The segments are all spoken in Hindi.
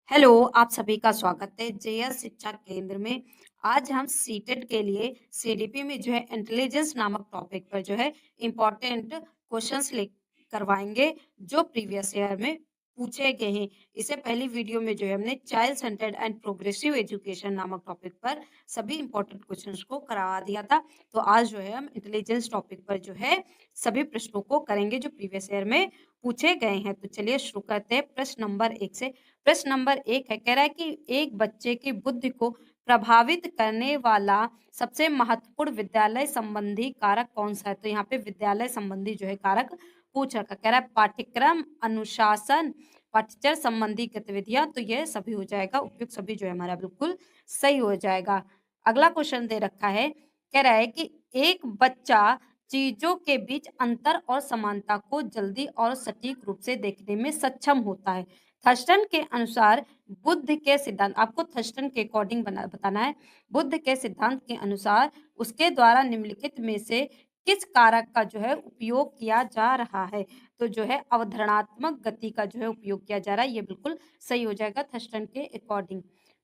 हेलो, आप सभी का स्वागत है जेएस शिक्षा केंद्र में। आज हम सीटेट के लिए सीडीपी में जो है इंटेलिजेंस नामक टॉपिक पर जो है इम्पोर्टेंट क्वेश्चंस ले करवाएँगे, जो प्रीवियस ईयर में पूछे गए हैं। इससे पहली वीडियो में जो है हमने child centred and progressive education नामक टॉपिक पर सभी इम्पोर्टेंट क्वेश्चंस को करवा दिया था। तो आज जो है हम इंटेलिजेंस टॉपिक पर जो है सभी प्रश्नों को करेंगे जो प्रीवियस ईयर में पूछे गए हैं। तो चलिए शुरू करते हैं प्रश्न नंबर 1 से। प्रश्न नंबर 1 है, कह रहा है कि एक बच्चे की बुद्धि को प्रभावित करने वाला सबसे महत्वपूर्ण विद्यालय संबंधी कारक कौन-सा है? तो यहाँ पे विद्यालय संबंधी जो है कारक पूछ रखा है। कह रहा है पाठ्यक्रम, अनुशासन, पाठ्यचर्या संबंधी गतिविधियाँ, तो ये सभी हो जाएगा, उपयुक्त सभी जो है हमारा बिल्कुल सही हो जाएगा। अगला क्वेश्चन दे रखा है, कह रहा है कि एक बच्चा चीज़ों के बीच अंतर और समानता को जल्दी और सटीक रूप से देखने में सक्षम होता है। थर्स्टन के अनुसार बुद्ध के सिद्धांत आपको थर्स्टन के अकॉर्डिंग बताना है। बुद्ध के सिद्धांत के अनुसार उसके द्वारा निम्नलिखित में से किस कारक का जो है उपयोग किया जा रहा है? तो जो है अवधारणात्मक गति का जो है उपयोग किया जा रहा है, ये बिल्कुल सही हो जाएगा थर्स्टन के अकॉर्डिंग।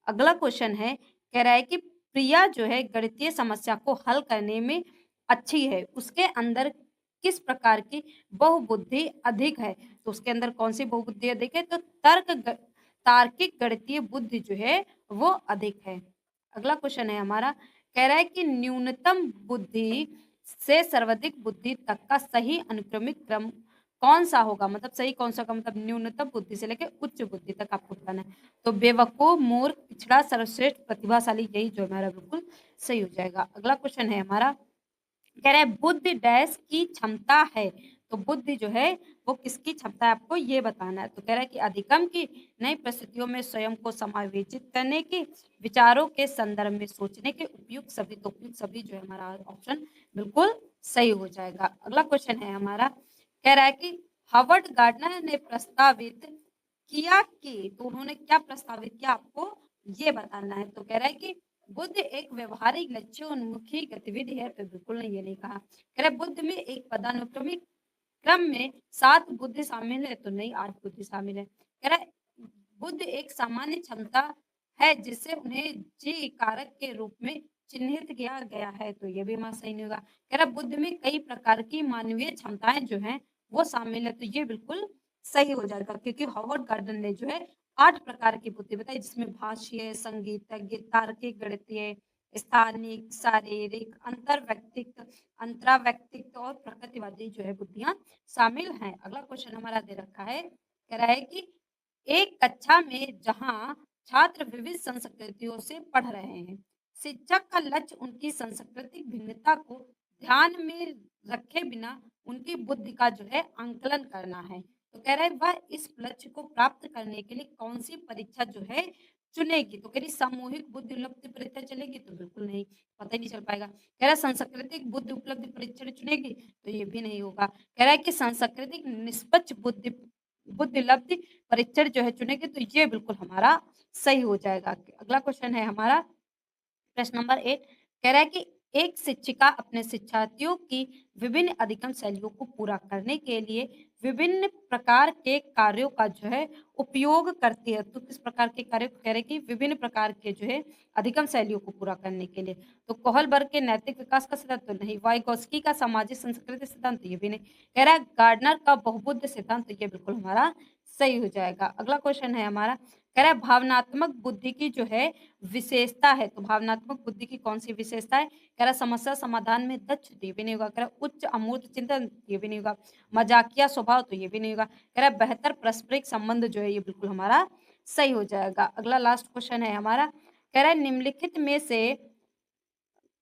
अगला क्वेश्चन है, कह रहा है कि प्रिया जो है गणितीय समस्या को हल करने में अच्छी है, उसके अंदर किस प्रकार की बहुबुद्धि अधिक है? तो उसके अंदर कौन-सी बहुबुद्धि अधिक है? तो तार्किक गणितीय बुद्धि जो है वो अधिक है। अगला क्वेश्चन है हमारा, कह रहा है कि न्यूनतम बुद्धि से सर्वाधिक बुद्धि तक का सही अनुक्रमिक क्रम कौन-सा होगा? मतलब सही कौन-सा होगा? मतलब न्यूनतम बुद्धि से लेके उच्च बुद्धि तक आपको बताना है। तो बेवकूफ, मूर्ख, पिछड़ा, सर्वश्रेष्ठ, प्रतिभाशाली, यही जो हमारा बिल्कुल सही हो जाएगा। अगला क्वेश्चन है हमारा, कह रहा है बुद्धि डैश की क्षमता है। तो बुद्धि जो है वो किसकी क्षमता है आपको ये बताना है। तो कह रहा है कि अधिगम की, नई परिस्थितियों में स्वयं को समायोजित करने की, विचारों के संदर्भ में सोचने के, उपयुक्त सभी। तो उपयुक्त सभी जो है हमारा ऑप्शन बिल्कुल सही हो जाएगा। अगला क्वेश्चन है हमारा, कह रहा है कि हार्वर्ड गार्डनर ने प्रस्तावित किया कि, तो उन्होंने क्या प्रस्तावित किया आपको ये बताना है। तो कह रहा है कि बुद्ध एक व्यवहारिक लक्ष्योन्मुखी गतिविधि है, तो बिल्कुल नहीं, ये नहीं कहा। कह रहा है बुद्ध में एक पदानुक्रमिक क्रम में 7 बुद्धि शामिल है, तो नहीं 8 बुद्धि शामिल है। कह रहा है बुद्ध एक सामान्य क्षमता है जिससे उन्हें जी कारक के रूप में चिन्हित किया गया है, तो ये भी हमारा सही नहीं होगा। कह रहा है बुद्ध में कई प्रकार की मानवीय क्षमताएं जो हैं वो शामिल है, तो ये बिल्कुल सही हो जाएगा क्योंकि हॉवर्ड गार्डन ने जो है 8 प्रकार की बुद्धि बताई जिसमें भाषीय, संगीतज्ञ, तार्किक, गणितीय, स्थानिक, शारीरिक, अंतरावैयक्तिक और प्रकृतिवादी जो है बुद्धियाँ शामिल हैं। अगला क्वेश्चन हमारा दे रखा है, कह रहा है कि एक कक्षा में जहाँ छात्र विविध संस्कृतियों से पढ़ रहे हैं, शिक्षक का लक्ष्य उनकी सांस्कृतिक भिन्नता को ध्यान में रखे बिना उनकी बुद्धि का जो है आंकलन करना है। तो कह रहा है वह इस लक्ष्य को प्राप्त करने के लिए कौन-सी परीक्षा जो है चुनेगी? तो कह रही सामूहिक बुद्धि उपलब्धि परीक्षा चलेगी? तो बिल्कुल नहीं, पता ही नहीं चल पाएगा। कह रहा है सांस्कृतिक बुद्धि उपलब्धि परीक्षण चुनेगी? तो ये भी नहीं होगा। कह रहा है कि सांस्कृतिक निष्पक्ष बुद्धि लब्धि परीक्षण जो है चुनेगी, तो ये बिल्कुल हमारा सही हो जाएगा। अगला क्वेश्चन है हमारा, प्रश्न नंबर 8, कह रहा है कि एक शिक्षिका अपने शिक्षार्थियों की विभिन्न अधिगम शैलियों को पूरा करने के लिए विभिन्न प्रकार के कार्यों का जो है उपयोग करती है। तो किस प्रकार के कार्य को कह रहे हैं कि विभिन्न प्रकार के जो है अधिगम शैलियों को पूरा करने के लिए। तो कोहलबर्ग के नैतिक विकास का सिद्धांत तो नहीं, वाइगोस्की का सामाजिक संस्कृति सिद्धांत तो ये भी नहीं, कह रहा है गार्डनर का बहुबुद्ध सिद्धांत, तो ये बिल्कुल हमारा सही हो जाएगा। अगला क्वेश्चन है हमारा, कह रहा है भावनात्मक बुद्धि की जो है विशेषता है, तो भावनात्मक बुद्धि की कौन-सी विशेषता है? कह रहा है समस्या समाधान में दक्ष, तो ये भी नहीं होगा। कह रहा है उच्च अमूर्त चिंतन, ये भी नहीं होगा। मजाकिया स्वभाव, तो ये भी नहीं होगा। कह रहा है बेहतर पारस्परिक संबंध जो है ये बिल्कुल हमारा सही हो जाएगा। अगला लास्ट क्वेश्चन है हमारा, कह रहा है निम्नलिखित में से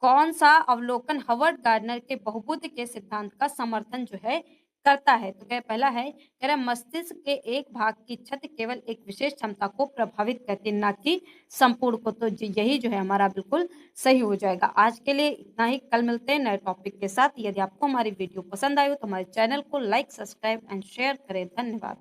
कौन-सा अवलोकन हार्वर्ड गार्डनर के बहुबुद्ध के सिद्धांत का समर्थन जो है करता है? तो क्या पहला है, कह रहा है मस्तिष्क के एक भाग की क्षति केवल एक विशेष क्षमता को प्रभावित करती है, ना कि संपूर्ण को। तो यही जो है हमारा बिल्कुल सही हो जाएगा। आज के लिए इतना ही, कल मिलते हैं नए टॉपिक के साथ। यदि आपको हमारी वीडियो पसंद आई हो तो हमारे चैनल को लाइक, सब्सक्राइब एंड शेयर करें। धन्यवाद।